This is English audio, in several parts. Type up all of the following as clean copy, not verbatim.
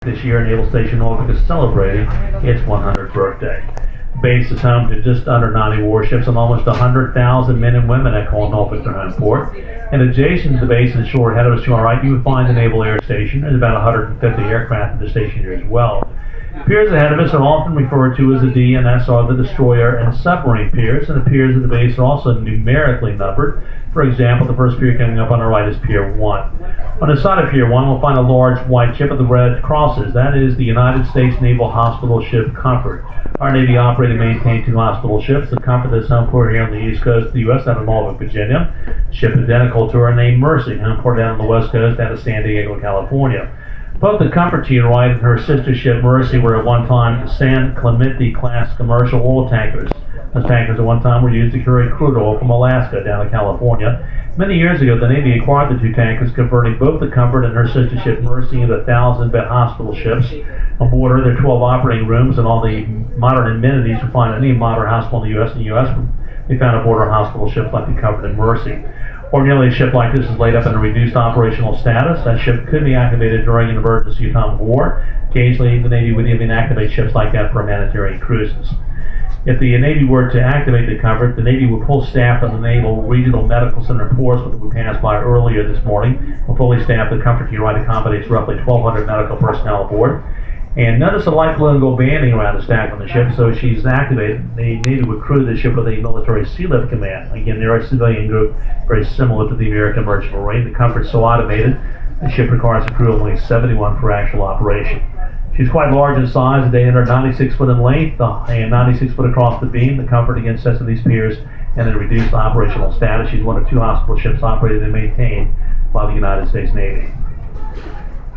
This year, Naval Station Norfolk is celebrating its 100th birthday. The base is home to just under 90 warships and almost 100,000 men and women that call Norfolk their home port. And adjacent to the base and short ahead of us to our right, you would find the Naval Air Station. There's about 150 aircraft at the station here as well. Piers ahead of us are often referred to as the D&S, or the destroyer and submarine piers, and the piers at the base are also numerically numbered. For example, the first pier coming up on our right is Pier 1. On the side of Pier 1, we'll find a large white ship with the red crosses. That is the United States Naval Hospital Ship Comfort. Our Navy operated and maintained 2 hospital ships. The Comfort that's home port here on the east coast of the U.S. out of Norfolk, Virginia. Ship identical to our name Mercy, home port down on the west coast out of San Diego, California. Both the Comfort to your right and her sister ship Mercy were at one time San Clemente class commercial oil tankers. Those tankers at one time were used to carry crude oil from Alaska down to California. Many years ago, the Navy acquired the 2 tankers, converting both the Comfort and her sister ship Mercy into 1,000-bed hospital ships. On board her, there are 12 operating rooms and all the modern amenities you find in any modern hospital in the U.S. We found aboard our hospital ships like the Comfort and Mercy. Ordinarily, a ship like this is laid up in a reduced operational status. That ship could be activated during an emergency time of war. Occasionally, the Navy would even activate ships like that for humanitarian cruises. If the Navy were to activate the Comfort, the Navy would pull staff from the Naval Regional Medical Center in Portsmouth that we passed by earlier this morning. A fully staffed, the Comfort to your right accommodates roughly 1,200 medical personnel aboard. And notice the light blue and gold banding around the stack on the ship, so she's activated. The Navy would crew the ship with a military sea lift command. Again, they're a civilian group, very similar to the American Merchant Marine. The Comfort's so automated, the ship requires a crew of only 71 for actual operation. She's quite large in size, they are 96 foot in length and 96 foot across the beam. The Comfort again sets of these piers and in reduced operational status. She's one of 2 hospital ships operated and maintained by the United States Navy.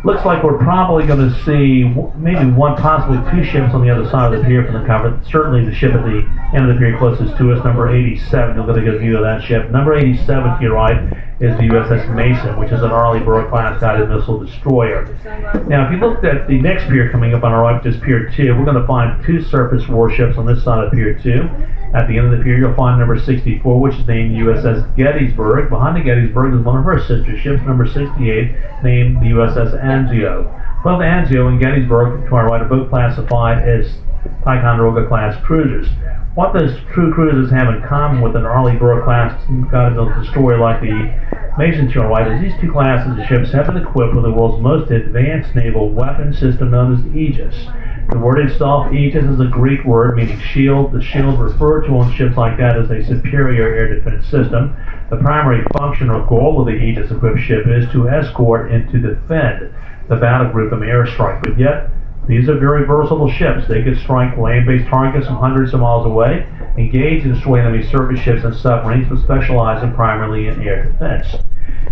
Looks like we're probably going to see maybe 1, possibly 2 ships on the other side of the pier from the Comfort. Certainly the ship at the end of the pier closest to us, number 87. You'll get a good view of that ship. Number 87 to your right is the USS Mason, which is an Arleigh Burke-class guided missile destroyer. Now, if you looked at the next pier coming up on our right, which is Pier 2, we're going to find 2 surface warships on this side of Pier 2. At the end of the pier, you'll find number 64, which is named USS Gettysburg. Behind the Gettysburg is one of her sister ships, number 68, named the USS Anzio. Both Anzio and Gettysburg, to our right, are both classified as Ticonderoga-class cruisers. What those true cruisers have in common with an Arleigh Burke-class guided destroyer like the Mason to our right is these 2 classes of ships have been equipped with the world's most advanced naval weapon system known as the Aegis. The word itself, Aegis, is a Greek word meaning shield. The shield referred to on ships like that as a superior air defense system. The primary function or goal of the Aegis-equipped ship is to escort and to defend the battle group from airstrike. But yet, these are very versatile ships. They can strike land-based targets from hundreds of miles away, engage and destroy enemy surface ships and submarines, but specializing primarily in air defense.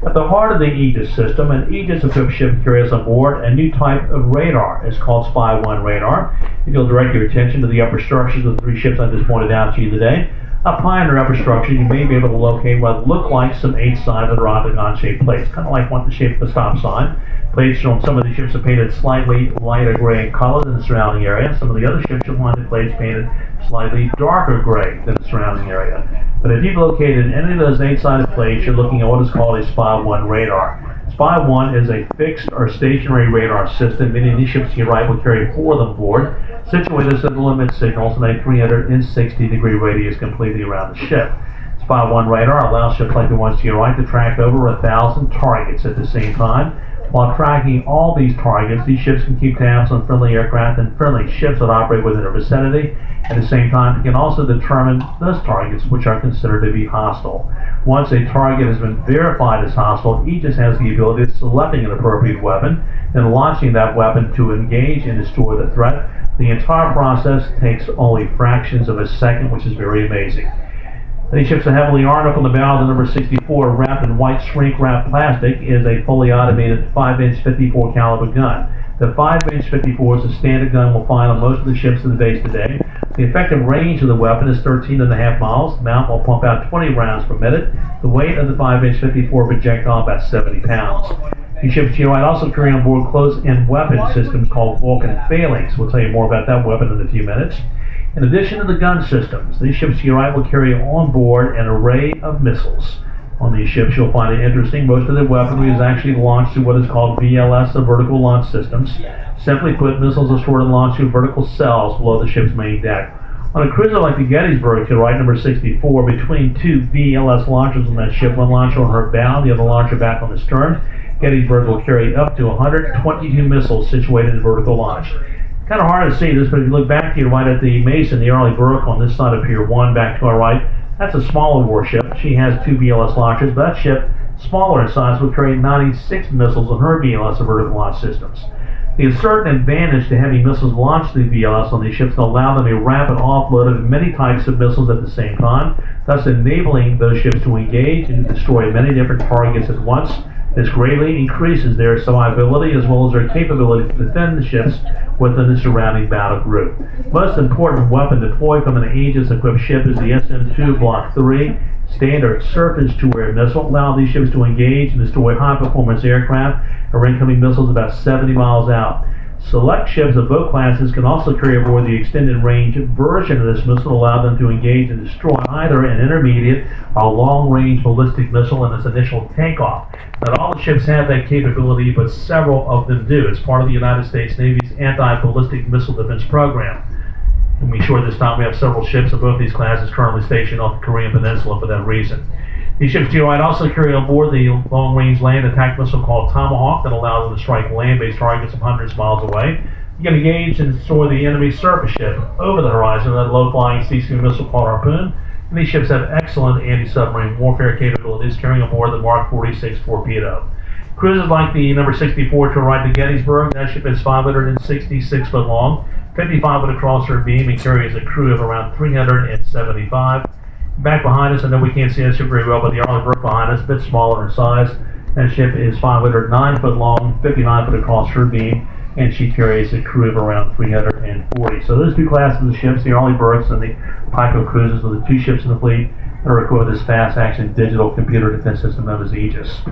At the heart of the Aegis system, an Aegis-equipped ship carries on board a new type of radar. It's called Spy 1 radar. If you'll direct your attention to the upper structures of the 3 ships I just pointed out to you today, up high in their upper structure, you may be able to locate what look like some 8-sided or octagon-shaped plates, kind of like the shape of a stop sign. Plates on some of the ships are painted slightly lighter gray in color than the surrounding area. Some of the other ships you'll find the plates painted slightly darker gray than the surrounding area. But if you've located any of those 8-sided plates, you're looking at what is called a Spy 1 radar. Spy 1 is a fixed or stationary radar system, meaning these ships to your right will carry 4 of them aboard, situated so they'll emit signals in a 360-degree radius completely around the ship. Spy 1 radar allows ships like the ones to your right to track over 1,000 targets at the same time. While tracking all these targets, these ships can keep tabs on friendly aircraft and friendly ships that operate within their vicinity. At the same time, they can also determine those targets which are considered to be hostile. Once a target has been verified as hostile, Aegis has the ability of selecting an appropriate weapon and launching that weapon to engage and destroy the threat. The entire process takes only fractions of a second, which is very amazing. These ships are heavily armed. Up on the bow, the number 64, wrapped in white shrink-wrapped plastic, is a fully automated 5-inch 54 caliber gun. The 5-inch 54 is a standard gun we'll find on most of the ships in the base today. The effective range of the weapon is 13.5 miles. The mount will pump out 20 rounds per minute. The weight of the 5-inch 54 projectile about 70 pounds. These ships to your right also carry on board close-in weapon systems called Vulcan phalanx. We'll tell you more about that weapon in a few minutes. In addition to the gun systems, these ships to your right will carry on board an array of missiles. On these ships, you'll find it interesting. Most of the weaponry is actually launched through what is called VLS, or vertical launch systems. Simply put, missiles are stored and launched through vertical cells below the ship's main deck. On a cruiser like the Gettysburg, to the right, number 64, between two VLS launchers on that ship, one launcher on her bow, the other launcher back on the stern, Gettysburg will carry up to 122 missiles situated in vertical launch. Kind of hard to see this, but if you look back here right at the Mason, the Arleigh Burke on this side of Pier 1, back to our right, that's a smaller warship. She has two VLS launchers, but that ship, smaller in size, will carry 96 missiles on her VLS and vertical launch systems. There's a certain advantage to having missiles launched through VLS on these ships to allow them a rapid offload of many types of missiles at the same time, thus enabling those ships to engage and destroy many different targets at once. This greatly increases their survivability as well as their capability to defend the ships within the surrounding battle group. Most important weapon deployed from an Aegis-equipped ship is the SM-2 Block 3 standard surface-to-air missile, allowing these ships to engage and destroy high-performance aircraft or incoming missiles about 70 miles out. Select ships of both classes can also carry aboard the extended range version of this missile to allow them to engage and destroy either an intermediate or long-range ballistic missile in its initial takeoff. Not all the ships have that capability, but several of them do. It's part of the United States Navy's anti-ballistic missile defense program. And be sure this time we have several ships of both these classes currently stationed off the Korean Peninsula for that reason. These ships to your right also carry on board the long-range land attack missile called Tomahawk that allows them to strike land-based targets of hundreds of miles away. You can engage and destroy the enemy surface ship over the horizon with a low-flying C-2 missile called Harpoon. And these ships have excellent anti-submarine warfare capabilities, carrying aboard the Mark 46 torpedo. Cruisers like the number 64 to the right, the Gettysburg, that ship is 566 foot long, 55 foot across her beam, and carries a crew of around 375. Back behind us, I know we can't see that ship very well, but the Arleigh Burke behind us, a bit smaller in size. That ship is 509 foot long, 59 foot across her beam, and she carries a crew of around 340. So those two classes of ships, the Arleigh Burkes and the Pico cruisers, are the two ships in the fleet that are equipped with this fast-action digital computer defense system known as Aegis.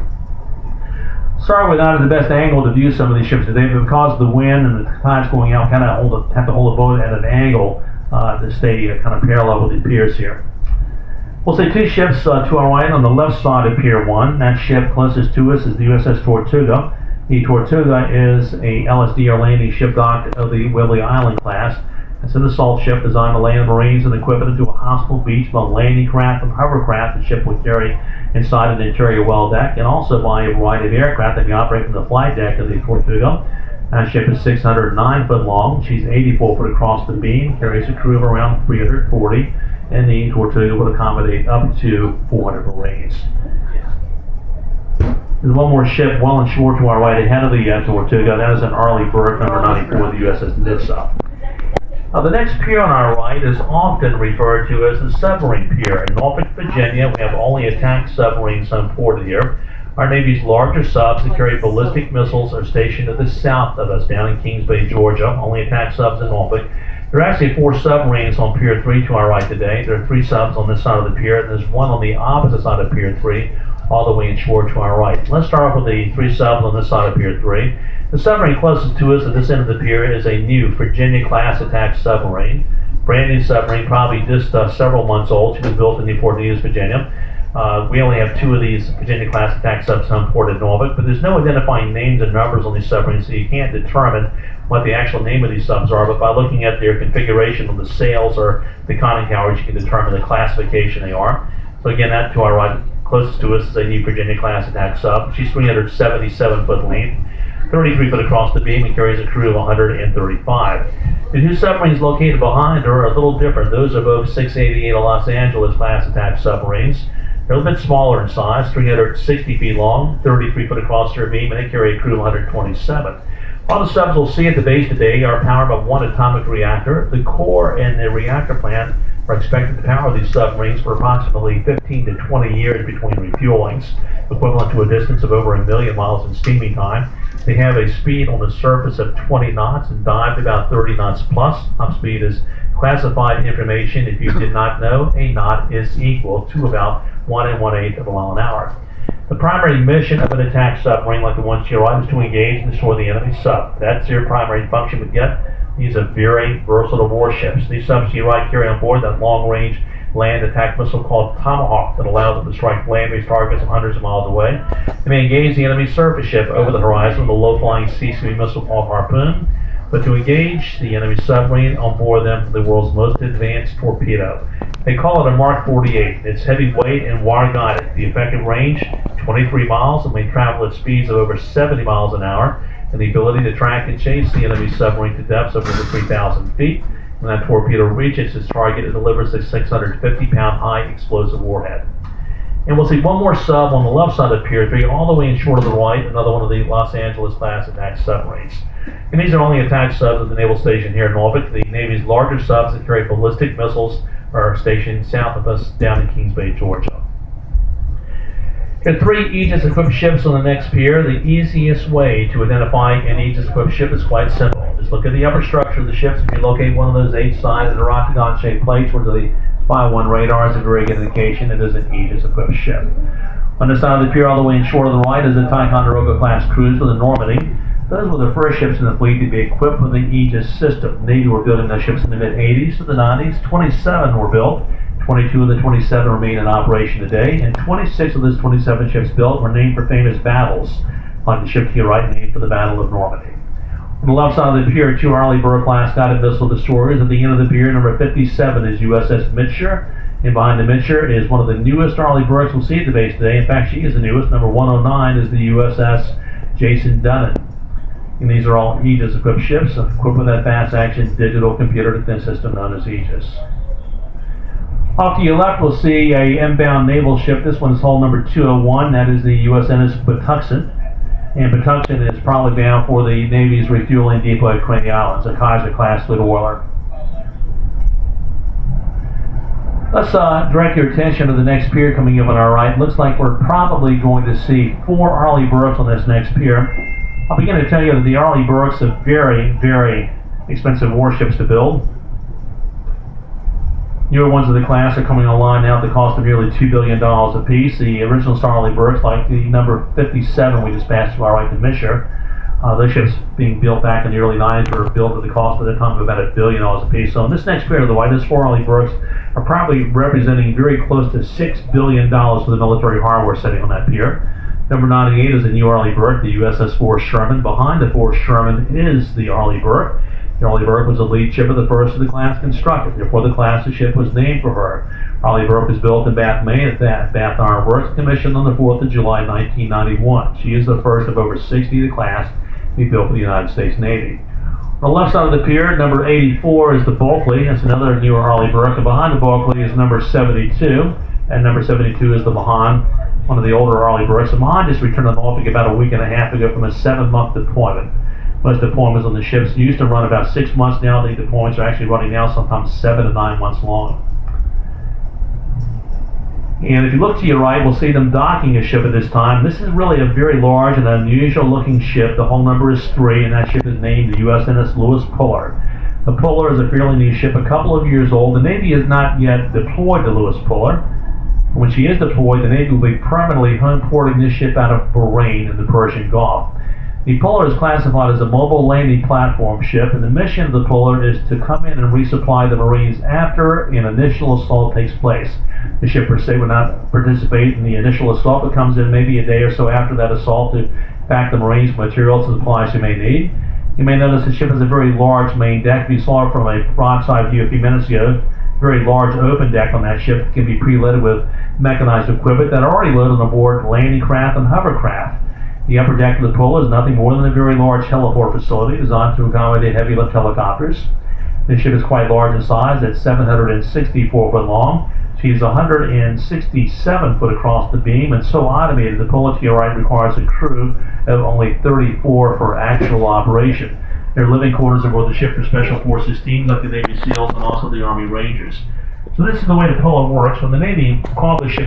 Sorry we're not in the best angle to view some of these ships today, but because of the wind and the tides going out, kind of have to hold the boat at an angle to stay kind of parallel with the piers here. We'll see two ships to our right on the left side of Pier 1. That ship closest to us is the USS Tortuga. The Tortuga is a LSD or landing ship dock of the Whidbey Island class. It's an assault ship designed to land Marines and equip it into a hostile beach by landing craft and hovercraft the ship will carry inside an interior well deck, and also by a variety of aircraft that can operate from the flight deck of the Tortuga. That ship is 609 foot long. She's 84 foot across the beam, carries a crew of around 340. And the Tortuga would accommodate up to 400 Marines. There's one more ship well and short to our right ahead of the Tortuga. That is an Arleigh Burke, number 94, the USS Nissa. The next pier on our right is often referred to as the submarine pier. In Norfolk, Virginia, we have only attack submarines imported here. Our Navy's larger subs that carry ballistic missiles are stationed to the south of us, down in Kings Bay, Georgia. Only attack subs in Norfolk. There are actually 4 submarines on Pier 3 to our right today. There are 3 subs on this side of the pier, and there's one on the opposite side of Pier 3, all the way inshore to our right. Let's start off with the 3 subs on this side of Pier 3. The submarine closest to us at this end of the pier is a new Virginia-class attack submarine. Brand new submarine, probably just several months old. She was built in Newport News, Virginia. We only have 2 of these Virginia-class attack subs imported in Norfolk, but there's no identifying names and numbers on these submarines, so you can't determine what the actual name of these subs are, but by looking at their configuration on the sails or the conning towers, you can determine the classification they are. So again, that to our right, closest to us, is a new Virginia-class attack sub. She's 377 foot length, 33 foot across the beam, and carries a crew of 135. The 2 submarines located behind her are a little different. Those are both 688 Los Angeles class attack submarines. They're a little bit smaller in size, 360 feet long, 33 foot across their beam, and they carry a crew of 127. All the subs we'll see at the base today are powered by one atomic reactor. The core and the reactor plant are expected to power these submarines for approximately 15 to 20 years between refuelings, equivalent to a distance of over 1 million miles in steaming time. They have a speed on the surface of 20 knots and dive to about 30 knots plus. Top speed is classified information. If you did not know, a knot is equal to about 1 1/8 of a mile an hour. The primary mission of an attack submarine like the one to your right is to engage and destroy the enemy sub. That's their primary function, but yet these are very versatile warships. These subs to your right carry on board that long-range land attack missile called Tomahawk that allows them to strike land-based targets from hundreds of miles away. They may engage the enemy surface ship over the horizon with a low-flying sea-swimming missile called Harpoon, but to engage the enemy submarine on board them the world's most advanced torpedo. They call it a Mark 48. It's heavyweight and wire-guided. The effective range, 23 miles, and may travel at speeds of over 70 miles an hour, and the ability to track and chase the enemy submarine to depths of over 3,000 feet. When that torpedo reaches its target, it delivers a 650-pound high explosive warhead. And we'll see one more sub on the left side of the Pier 3, all the way in short of the right, another one of the Los Angeles-class attack submarines. And these are only attack subs at the Naval Station here in Norfolk. The Navy's larger subs that carry ballistic missiles are stationed south of us down in Kings Bay, Georgia. There are 3 Aegis-equipped ships on the next pier. The easiest way to identify an Aegis-equipped ship is quite simple. Just look at the upper structure of the ships. If you locate one of those 8-sided or octagon-shaped plates where the 5-1 radar is a very good indication it is an Aegis-equipped ship. On the side of the pier all the way in short of the right is a Ticonderoga-class cruiser, the Normandy. Those were the first ships in the fleet to be equipped with the Aegis system. The Navy were building those ships in the mid-80s to the 90s. 27 were built. 22 of the 27 remain in operation today, and 26 of those 27 ships built were named for famous battles, like the ship to your right named for the Battle of Normandy. On the left side of the pier, 2 Arleigh Burr-class guided missile destroyers. At the end of the pier, number 57 is USS Mitscher, and behind the Mitscher is one of the newest Arleigh Burrs we'll see at the base today. In fact, she is the newest. Number 109 is the USS Jason Dunnan. And these are all Aegis-equipped ships, equipped with that fast-action digital computer defense system known as Aegis. Off to your left, we'll see a inbound naval ship. This one is hull number 201. That is the USNS Patuxent. And Patuxent is probably bound for the Navy's refueling depot at Craney Islands, a Kaiser-class fleet oiler. Let's direct your attention to the next pier coming up on our right. Looks like we're probably going to see 4 Arleigh Burrs on this next pier. I'll begin to tell you that the Arleigh Burrs are very, very expensive warships to build. Newer ones of the class are coming online now at the cost of nearly $2 billion apiece. The original Arleigh Burrs, like the number 57 we just passed to our right, the Mitscher, those ships being built back in the early 90s were built at the cost at the time of about $1 billion apiece. So in this next pier to the right, these 4 Arleigh Burrs are probably representing very close to $6 billion for the military hardware sitting on that pier. Number 98 is the new Arleigh Burke, the USS Forrest Sherman. Behind the Forrest Sherman is the Arleigh Burke. The Arleigh Burke was the lead ship of the first of the class constructed. Therefore, the class of ship was named for her. Arleigh Burke was built in Bath, Maine at Bath Iron Works, commissioned on the 4th of July, 1991. She is the first of over 60 of the class to be built for the United States Navy. On the left side of the pier, number 84 is the Bulkley. That's another newer Arleigh Burke. And behind the Bulkley is number 72. And number 72 is the Mahan, one of the older Arleigh Burks. The Mahan just returned to Norfolk about a week and a half ago from a 7-month deployment. Most deployments on the ships used to run about 6 months. Now the deployments are actually running now sometimes 7 to 9 months long. And if you look to your right, we'll see them docking a ship at this time. This is really a very large and unusual looking ship. The hull number is 3, and that ship is named the USNS Lewis Pullard. The Pullard is a fairly new ship, a couple of years old. The Navy has not yet deployed the Lewis Pullard. When she is deployed, the Navy will be permanently home porting this ship out of Bahrain in the Persian Gulf. The Pullard is classified as a mobile landing platform ship, and the mission of the Pullard is to come in and resupply the Marines after an initial assault takes place. The ship per se would not participate in the initial assault, but comes in maybe a day or so after that assault to pack the Marines with materials and supplies they may need. You may notice the ship has a very large main deck. If you saw it from a broadside view a few minutes ago, very large open deck on that ship can be pre-loaded with mechanized equipment that are already loaded on board landing craft and hovercraft. The upper deck of the Pullard is nothing more than a very large heliport facility designed to accommodate heavy lift helicopters. This ship is quite large in size. It's 764 foot long. She's 167 foot across the beam and so automated the Pullard to your right requires a crew of only 34 for actual operation. There are living quarters aboard the ship for Special Forces teams like the Navy SEALs and also the Army Rangers. So this is the way the Pullard works. When the Navy called the ship